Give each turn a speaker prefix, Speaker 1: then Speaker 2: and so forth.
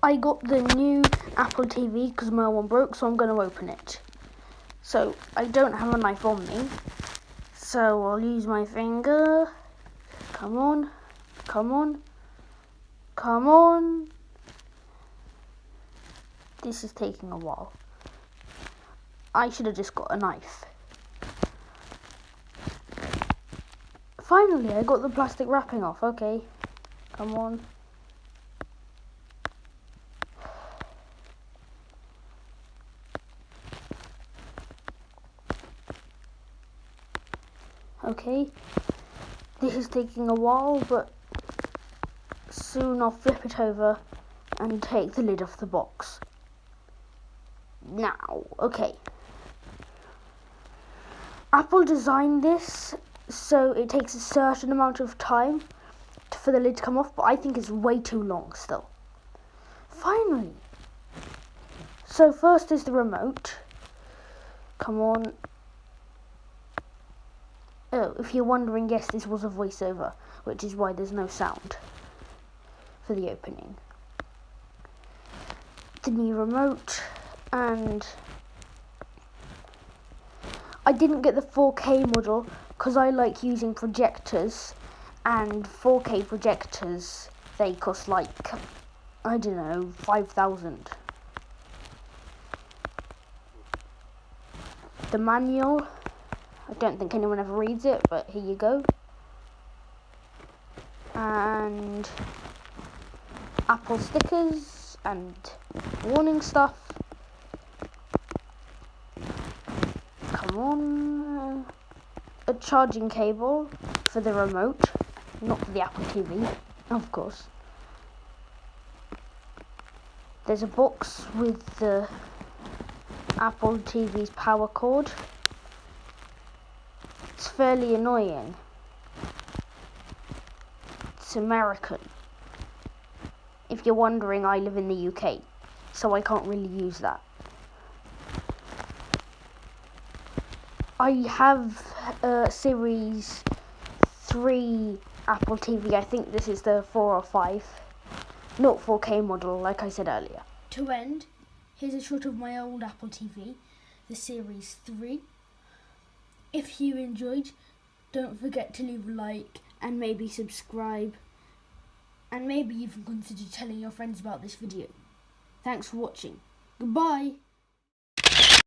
Speaker 1: I got the new Apple TV because my one broke, so I'm going to open it. So I don't have a knife on me, so I'll use my finger. Come on, come on, come on. This is taking a while. I should have just got a knife. Finally, I got the plastic wrapping off. Okay, come on. Okay, this is taking a while, but soon I'll flip it over and take the lid off the box. Now, okay. Apple designed this so it takes a certain amount of time for the lid to come off, but I think it's way too long still. Finally. So first is the remote. Come on. Oh, if you're wondering, yes, this was a voiceover, which is why there's no sound for the opening. The new remote, and I didn't get the 4K model because I like using projectors, and 4K projectors, they cost like, I don't know, 5,000. The manual, I don't think anyone ever reads it, but here you go. And Apple stickers and warning stuff. Come on. A charging cable for the remote, not for the Apple TV, of course. There's a box with the Apple TV's power cord. It's fairly annoying. It's American. If you're wondering, I live in the UK, so I can't really use that. I have Series 3 Apple TV. I think this is the 4 or 5. Not 4K model, like I said earlier. To end, here's a shot of my old Apple TV, the Series 3. If you enjoyed, don't forget to leave a like and maybe subscribe. And maybe even consider telling your friends about this video. Thanks for watching. Goodbye.